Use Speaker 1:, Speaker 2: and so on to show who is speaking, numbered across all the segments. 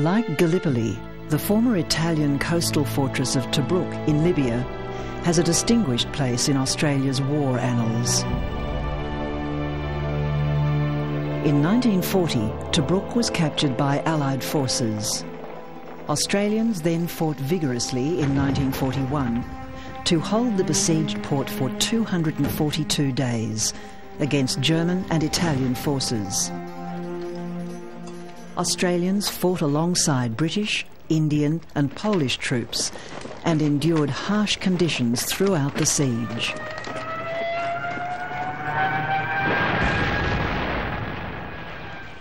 Speaker 1: Like Gallipoli, the former Italian coastal fortress of Tobruk in Libya has a distinguished place in Australia's war annals. In 1940, Tobruk was captured by Allied forces. Australians then fought vigorously in 1941 to hold the besieged port for 242 days against German and Italian forces. Australians fought alongside British, Indian and Polish troops and endured harsh conditions throughout the siege.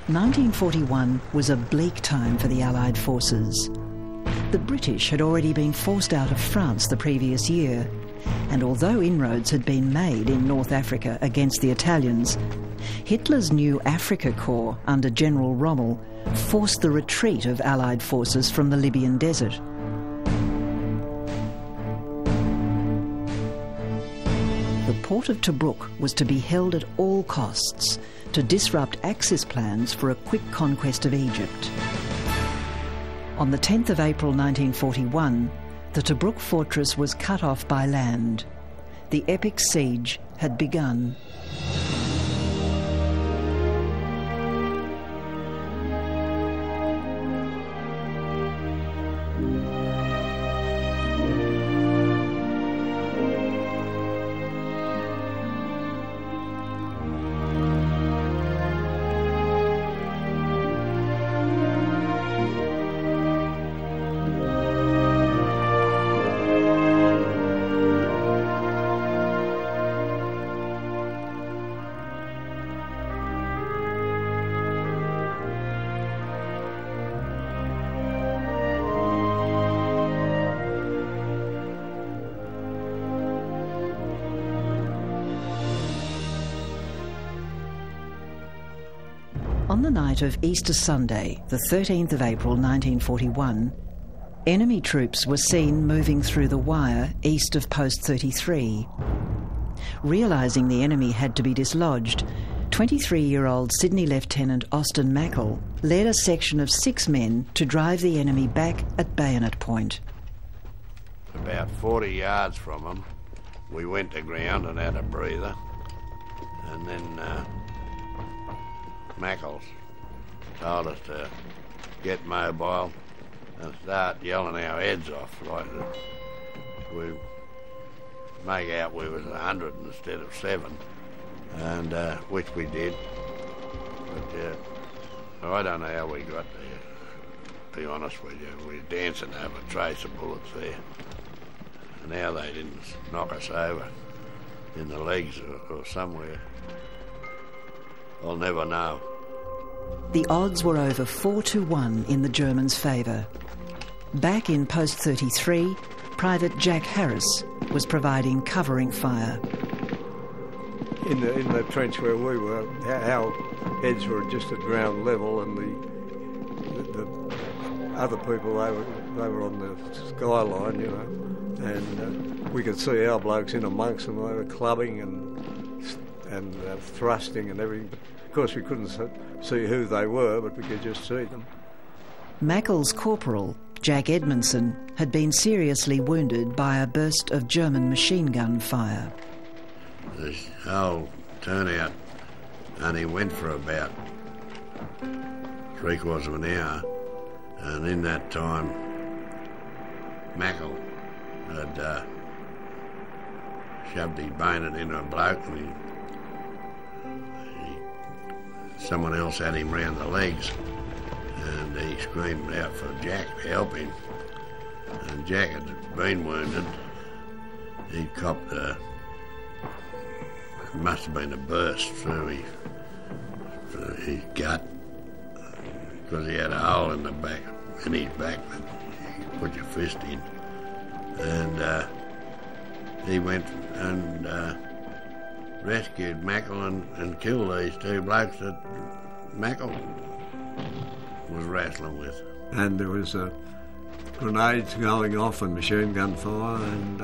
Speaker 1: (1941) was a bleak time for the Allied forces. The British had already been forced out of France the previous year, and although inroads had been made in North Africa against the Italians, Hitler's new Africa Corps under General Rommel forced the retreat of Allied forces from the Libyan desert. The port of Tobruk was to be held at all costs to disrupt Axis plans for a quick conquest of Egypt. On the 10th of April 1941, the Tobruk fortress was cut off by land. The epic siege had begun. On the night of Easter Sunday, the 13th of April 1941, enemy troops were seen moving through the wire east of Post 33. Realising the enemy had to be dislodged, 23-year-old Sydney Lieutenant Austin Mackle led a section of 6 men to drive the enemy back at bayonet point.
Speaker 2: About 40 yards from them, we went to ground and had a breather, and then Mackles told us to get mobile and start yelling our heads off, like we make out we was 100 instead of 7, and which we did. But I don't know how we got there, to be honest with you. We were dancing over trace of bullets there, and how they didn't knock us over in the legs or somewhere, I'll never know.
Speaker 1: The odds were over 4-1 in the Germans' favour. Back in Post 33, Private Jack Harris was providing covering fire.
Speaker 3: In the trench where we were, our heads were just at ground level, and the other people, they were on the skyline, you know, and we could see our blokes in amongst them. They were clubbing and thrusting and everything. But of course, we couldn't see who they were, but we could just see them.
Speaker 1: Mackle's corporal, Jack Edmondson, had been seriously wounded by a burst of German machine gun fire.
Speaker 2: The whole turnout only went for about 3/4 of an hour, and in that time, Mackle had shoved his bayonet into a bloke, and someone else had him round the legs, and he screamed out for Jack to help him. And Jack had been wounded. He copped it must have been a burst through his gut, because he had a hole in the back, in his back that you could put your fist in. And he went and rescued Mackle and killed these 2 blokes that Mackle was wrestling with.
Speaker 3: And there was grenades going off and machine gun fire, and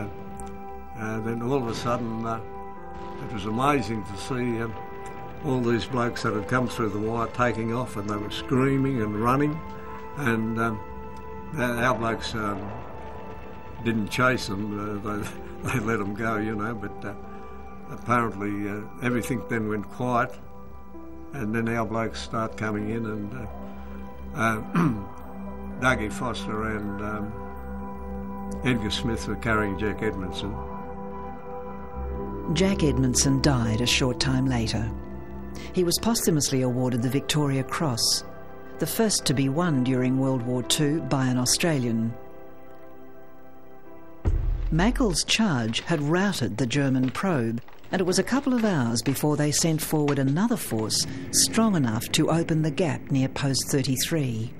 Speaker 3: then all of a sudden it was amazing to see all these blokes that had come through the wire taking off, and they were screaming and running, and our blokes didn't chase them, they let them go, you know, but apparently everything then went quiet, and then our blokes start coming in, and Dougie Foster and Edgar Smith were carrying Jack Edmondson.
Speaker 1: Jack Edmondson died a short time later. He was posthumously awarded the Victoria Cross, the first to be won during World War II by an Australian. Mackle's charge had routed the German probe, and it was a couple of hours before they sent forward another force strong enough to open the gap near Post 33.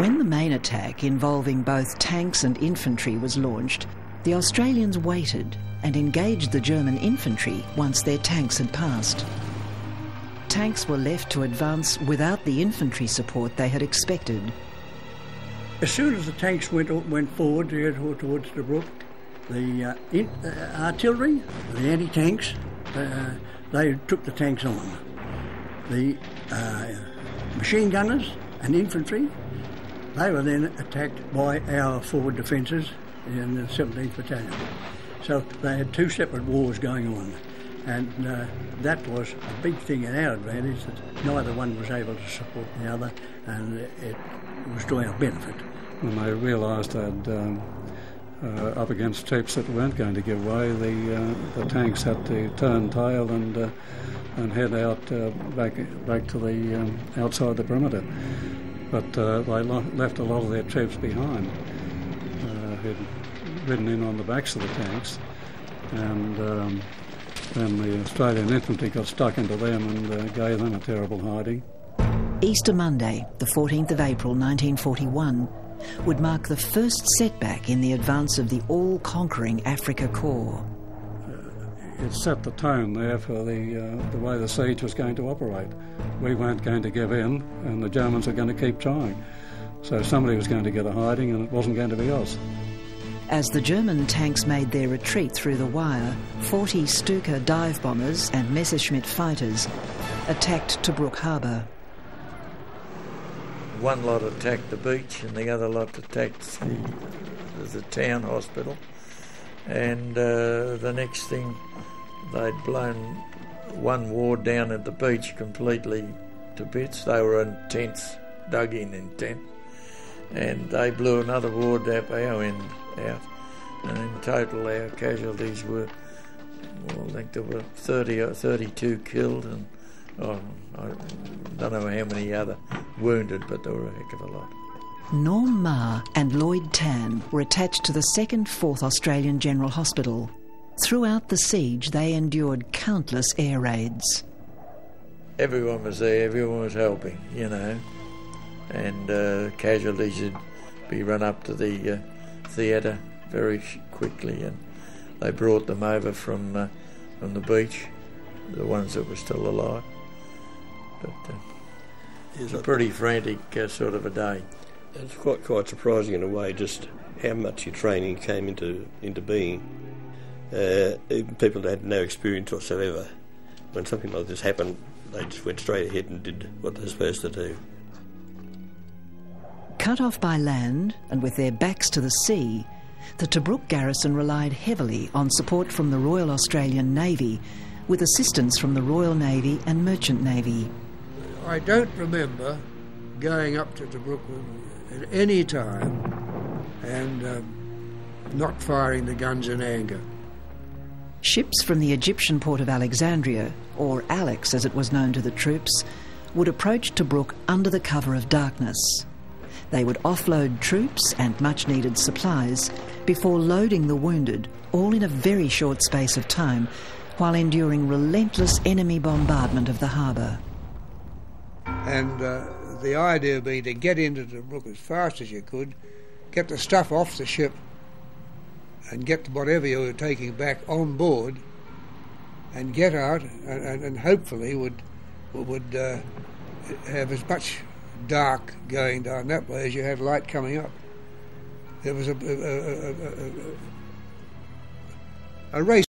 Speaker 1: When the main attack involving both tanks and infantry was launched, the Australians waited and engaged the German infantry once their tanks had passed. Tanks were left to advance without the infantry support they had expected.
Speaker 4: As soon as the tanks went forward to head towards Tobruk, the artillery, the anti-tanks, they took the tanks on. The machine gunners and infantry, they were then attacked by our forward defences in the 17th Battalion. So they had two separate wars going on, and that was a big thing in our advantage, that neither one was able to support the other, and it was to our benefit.
Speaker 5: When they realised they'd up against troops that weren't going to give way, the tanks had to turn tail and head out back to the outside the perimeter. But they left a lot of their troops behind, who'd ridden in on the backs of the tanks, and then the Australian infantry got stuck into them and gave them a terrible hiding.
Speaker 1: Easter Monday, the 14th of April 1941, would mark the first setback in the advance of the all-conquering Afrika Korps.
Speaker 5: It set the tone there for the way the siege was going to operate. We weren't going to give in, and the Germans were going to keep trying. So somebody was going to get a hiding, and it wasn't going to be us.
Speaker 1: As the German tanks made their retreat through the wire, 40 Stuka dive bombers and Messerschmitt fighters attacked Tobruk harbour.
Speaker 6: One lot attacked the beach and the other lot attacked the town hospital. And the next thing, they'd blown one ward down at the beach completely to bits. They were in tents, dug in tents. And they blew another ward up our end out. And in total our casualties were, well, I think there were 30 or 32 killed, and I don't know how many other wounded, but there were a heck of a lot.
Speaker 1: Norm Marr and Lloyd Tan were attached to the 2nd 4th Australian General Hospital. Throughout the siege, they endured countless air raids.
Speaker 6: Everyone was there, everyone was helping, you know, and casualties would be run up to the theatre very quickly, and they brought them over from the beach, the ones that were still alive. But it was a pretty frantic sort of a day.
Speaker 7: It's quite surprising in a way, just how much your training came into being. Even people that had no experience whatsoever, when something like this happened, they just went straight ahead and did what they were supposed to do.
Speaker 1: Cut off by land and with their backs to the sea, the Tobruk garrison relied heavily on support from the Royal Australian Navy, with assistance from the Royal Navy and Merchant Navy.
Speaker 8: I don't remember going up to Tobruk at any time and not firing the guns in anger.
Speaker 1: Ships from the Egyptian port of Alexandria, or Alex as it was known to the troops, would approach Tobruk under the cover of darkness. They would offload troops and much-needed supplies before loading the wounded, all in a very short space of time, while enduring relentless enemy bombardment of the harbour.
Speaker 8: And the idea being to get into Tobruk as fast as you could, get the stuff off the ship and get whatever you were taking back on board and get out and hopefully would have as much dark going down that way as you had light coming up. There was a race